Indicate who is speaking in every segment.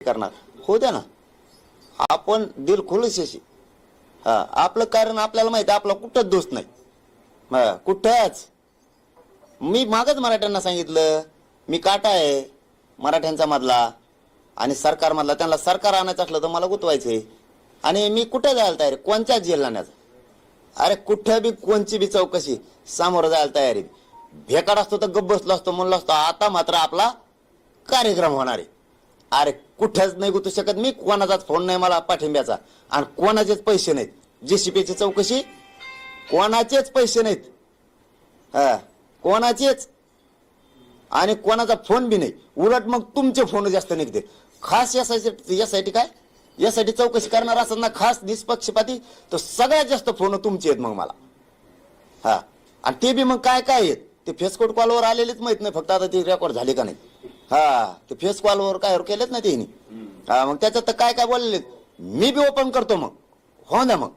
Speaker 1: करणार हो द्या ना, आपण दिल खुलूशी. हा, आपलं कारण आपल्याला माहिती, आपला कुठंच दोष नाही. हा, कुठंच. मी मागच मराठ्यांना सांगितलं, मी काटा आहे मराठ्यांचा मधला आणि सरकार मधला. त्यांना सरकार आणायचं असलं तर मला गुतवायचंय. आणि मी कुठे जायला तयार, कोणत्याच जेल जाण्याचं. अरे कुठे बी कोणची बी चौकशी सामोरं जायला तयारी. भेकाड असतो तर गप्प बसलो असतो, म्हणलो असतो आता मात्र आपला कार्यक्रम होणार आहे. अरे कुठेच नाही गुतू शकत मी, कोणाचाच फोन नाही मला पाठिंब्याचा, आणि कोणाचेच पैसे नाहीत. जेसीपीची चौकशी कोणाचेच पैसे नाहीत. हा, कोणाचेच. आणि कोणाचा फोन बी नाही. उलट मग तुमचे फोन जास्त निघते. खास यासाठी काय, यासाठी चौकशी करणार असं ना, खास निष्पक्षपाती, तर सगळ्यात जास्त फोन तुमचे आहेत मग मला. हा, आणि ते बी मग काय काय आहेत ते फेसकोट कॉलवर आलेलेच माहित नाही, फक्त आता ते रेकॉर्ड झाले का नाही. हा, ते फेस कॉलवर काय केलेत ना त्यांनी. हा, मग त्याच्यात तर काय काय बोललेत मी बी ओपन करतो. मग हो ना, मग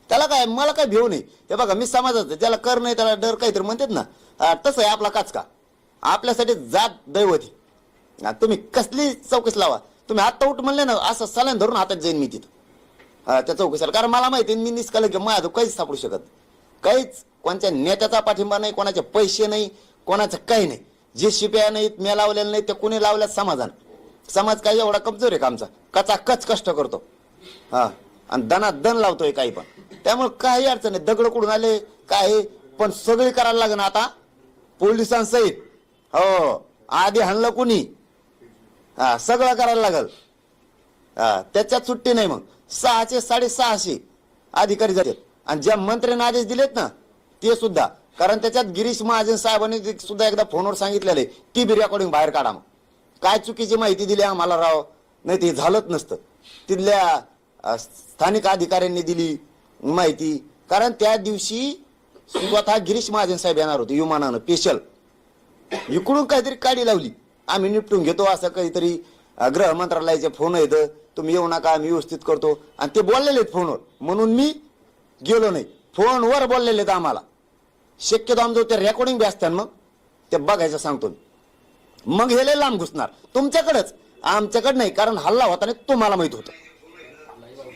Speaker 1: त्याला काय, मला काय भेऊ नाही. हे बघा, मी समाजाचं, ज्याला कर नाही त्याला डर काहीतरी म्हणतात ना, तसं आहे आपला काचका. आपल्यासाठी जात दैवती. तुम्ही कसली चौकशी लावा, तुम्ही आत्ता उठ म्हणले ना, असं सलाईन धरून हातात जाईन मी तिथं त्या चौकशीला. कारण मला माहिती मी निष्काल की माझं काहीच सापडू शकत, काहीच. कोणत्या नेत्याचा पाठिंबा नाही, कोणाचे पैसे नाही, कोणाचं काही नाही. जे शिप्या नाहीत, मी लावलेलं नाही, ते कोणी लावल्यात समाजानं. समाज काही एवढा कमजोर आहे का आमचा, कचाकच कष्ट करतो. हा, आणि दण लावतोय काही पण. त्यामुळे काही अडचण नाही. दगड कुठून आले काय, पण सगळी करायला लागेल आता पोलिसांसहित. हो, आधी हाणलं कुणी, हा सगळं करायला लागल. हा, त्याच्यात सुट्टी नाही. मग 600 650 अधिकारी जातात. आणि ज्या मंत्र्यांनी आदेश दिलेत ना ते सुद्धा, कारण त्याच्यात गिरीश महाजन साहेबांनी सुद्धा एकदा फोनवर सांगितलेले, ती बी रेकॉर्डिंग बाहेर काढा. मग काय चुकीची माहिती दिली आम्हाला राव, नाही ते झालंच नसतं. तिथल्या स्थानिक अधिकाऱ्यांनी दिली माहिती, कारण त्या दिवशी स्वतः गिरीश महाजन साहेब येणार होते विमानानं स्पेशल. इकडून काहीतरी काडी लावली, आम्ही निपटून घेतो असं काहीतरी. गृह मंत्रालयाचे फोन येत, तुम्ही येऊ नका, आम्ही व्यवस्थित करतो. आणि ते बोललेले आहेत फोनवर, म्हणून मी गेलो नाही. फोनवर बोललेले आहेत आम्हाला. शक्यतो आमचं ते रेकॉर्डिंग बी असतात, मग ते बघायचं सांगतो. मग हे लय लांब घुसणार तुमच्याकडेच, आमच्याकडे नाही. कारण हल्ला होता नाही तुम्हाला माहित होतं,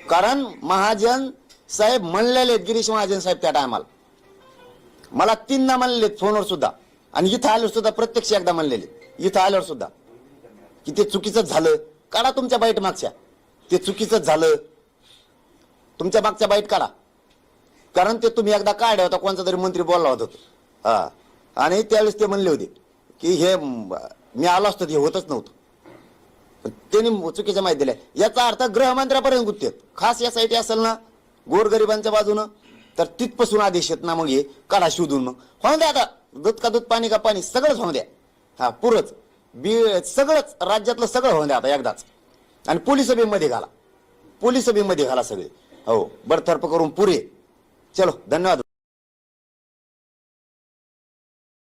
Speaker 1: कारण महाजन साहेब म्हणलेले आहेत, गिरीश महाजन साहेब त्या टायमाला मला 3दा म्हणलेले फोनवर सुद्धा. आणि इथं आल्यावर सुद्धा प्रत्यक्ष एकदा म्हणलेले, इथं आल्यावर सुद्धा, की ते चुकीचंच झालं. काढा तुमच्या बाईट मागच्या, ते चुकीचंच झालं, तुमच्या मागच्या बाईट काढा. कारण ते तुम्ही एकदा काढ्या होता, कोणता तरी मंत्री बोलला होता. हा, आणि त्यावेळेस ते म्हणले होते की हे मी आलो असतो ते होतच नव्हतं. त्यांनी चुकीच्या माहिती दिल्या. याचा अर्थ गृहमंत्र्यापर्यंत गुत्तेत. खास यासाठी असेल ना गोरगरिबांच्या बाजूनं, तर तिथपासून आदेश येत ना, मग हे काढा शोधून. मग होऊन द्या आता, दूध का दूध पाणी का पाणी सगळंच होऊन द्या. हा, पुरंच सगळंच राज्यातलं सगळं होऊन द्या आता एकदाच. आणि पोलीस बी मध्ये घाला, पोलीस बी मध्ये घाला सगळे. हो, बडतर्फ करून पुरे. चलो, धन्यवाद.